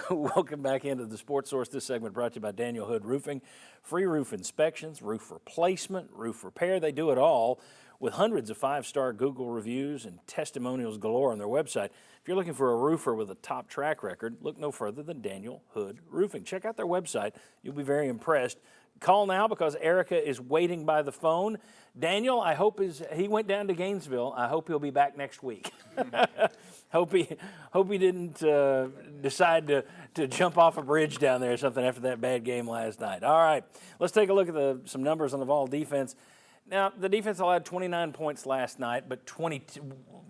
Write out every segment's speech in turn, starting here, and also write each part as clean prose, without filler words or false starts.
Welcome back into the Sports Source. This segment brought to you by Daniel Hood Roofing. Free roof inspections, roof replacement, roof repair. They do it all with hundreds of five-star Google reviews and testimonials galore on their website. If you're looking for a roofer with a top track record, look no further than Daniel Hood Roofing. Check out their website. You'll be very impressed. Call now because Erica is waiting by the phone. Daniel, I hope he went down to Gainesville. I hope he'll be back next week. Hope he didn't decide to jump off a bridge down there or something after that bad game last night. All right, let's take a look at some numbers on the Vol defense. Now, the defense allowed 29 points last night, but 22,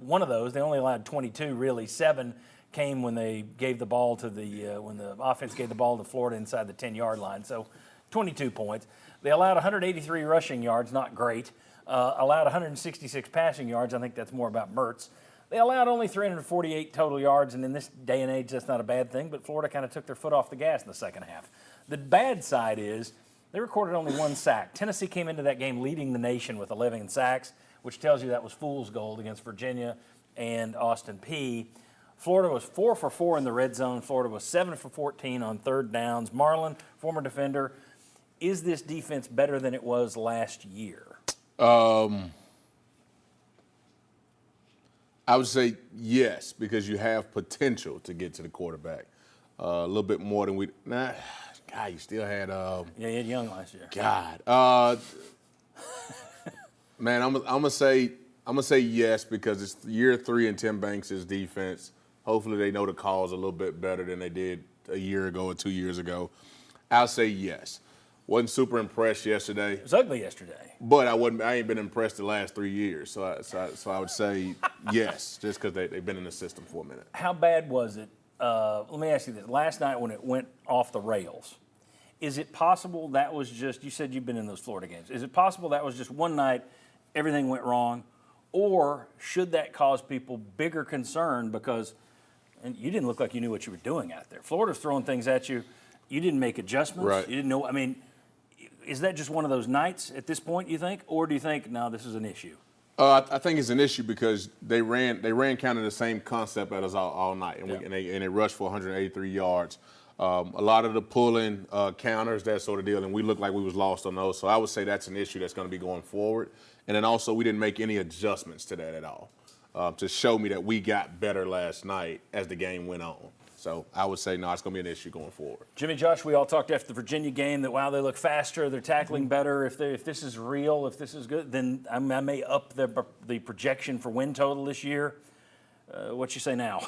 one of those, they only allowed 22 really. 7 came when they gave the ball to when the offense gave the ball to Florida inside the 10-yard line. So 22 points. They allowed 183 rushing yards, not great. Allowed 166 passing yards. I think that's more about Mertz. They allowed only 348 total yards, and in this day and age, that's not a bad thing, but Florida kind of took their foot off the gas in the second half. The bad side is they recorded only 1 sack. Tennessee came into that game leading the nation with 11 sacks, which tells you that was fool's gold against Virginia and Austin Peay. Florida was 4 for 4 in the red zone. Florida was 7 for 14 on third downs. Marlon, former defender, is this defense better than it was last year? I would say yes, because you have potential to get to the quarterback. A little bit more than we. God, you still had. Yeah, you had Young last year. God, man, I'm gonna say yes because it's year 3 in Tim Banks' defense. Hopefully, they know the calls a little bit better than they did a year ago or 2 years ago. I'll say yes. Wasn't super impressed yesterday. It was ugly yesterday. But I ain't been impressed the last 3 years. So I would say yes, just because they've been in the system for a minute. How bad was it? Let me ask you this. Last night when it went off the rails, is it possible that was just, you said you've been in those Florida games, is it possible that was just one night everything went wrong? Or should that cause people bigger concern because and you didn't look like you knew what you were doing out there. Florida's throwing things at you. You didn't make adjustments. Right. You didn't know. I mean, is that just one of those nights at this point, you think? Or do you think, no, this is an issue? I think it's an issue because they ran kind of the same concept at us all night, and they rushed for 183 yards. A lot of the pulling, counters, that sort of deal, and we looked like we was lost on those. So I would say that's an issue that's going to be going forward. And then also we didn't make any adjustments to that at all to show me that we got better last night as the game went on. So I would say, no, it's going to be an issue going forward. Jimmy, Josh, we all talked after the Virginia game that, wow, they look faster, they're tackling better. If this is real, if this is good, then I may up the projection for win total this year. What you say now?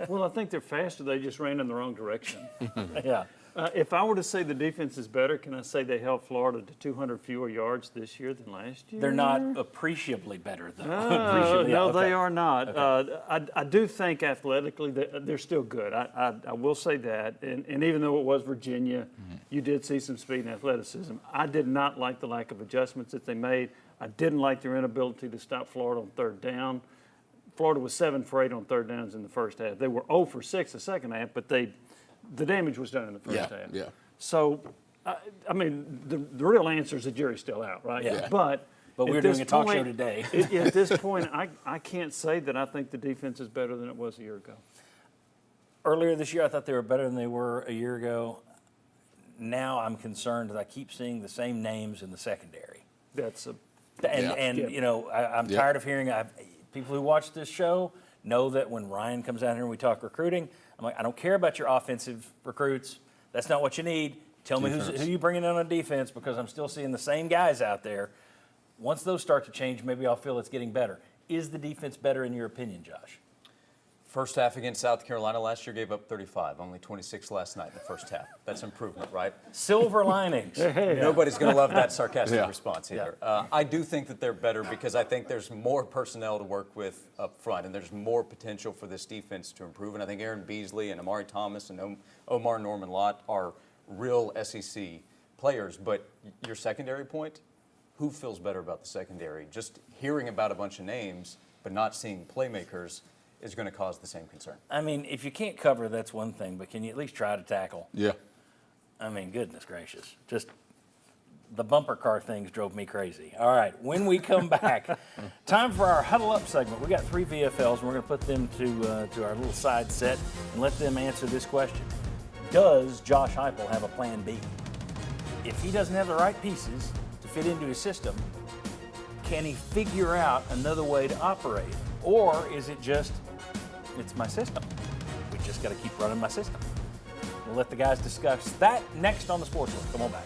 Well, I think they're faster. They just ran in the wrong direction. Yeah. If I were to say the defense is better, can I say they held Florida to 200 fewer yards this year than last year? They're not appreciably better, though. No, okay. they are not. Okay. I do think athletically they're still good. I will say that. And even though it was Virginia, you did see some speed and athleticism. I did not like the lack of adjustments that they made. I didn't like their inability to stop Florida on third down. Florida was 7 for 8 on third downs in the first half. They were 0 for 6 the second half, but the damage was done in the first half. Yeah. So, I mean, the real answer is the jury's still out, right? Yeah. But we're doing a talk show today. At this point, I can't say that I think the defense is better than it was a year ago. Earlier this year, I thought they were better than they were a year ago. Now I'm concerned that I keep seeing the same names in the secondary. You know, I'm tired of hearing people who watch this show know that when Ryan comes out here and we talk recruiting, I'm like, I don't care about your offensive recruits. That's not what you need. Tell me who you bringing in on defense because I'm still seeing the same guys out there. Once those start to change, maybe I'll feel it's getting better. Is the defense better in your opinion, Josh? First half against South Carolina last year gave up 35, only 26 last night in the first half. That's improvement, right? Silver linings. Nobody's going to love that sarcastic response either. I do think that they're better because I think there's more personnel to work with up front, and there's more potential for this defense to improve. And I think Aaron Beasley and Amari Thomas and Omar Norman-Lott are real SEC players. But your secondary point, who feels better about the secondary? Just hearing about a bunch of names but not seeing playmakers is going to cause the same concern. I mean, if you can't cover, that's one thing, but can you at least try to tackle? Yeah. I mean, goodness gracious. Just The bumper car things drove me crazy. All right, when we come back, time for our Huddle Up segment. We got 3 VFLs, and we're going to put them to our little side set and let them answer this question. Does Josh Heupel have a plan B? If he doesn't have the right pieces to fit into his system, can he figure out another way to operate? Or is it just, it's my system. We just got to keep running my system. We'll let the guys discuss that next on the Sports List. Come on back.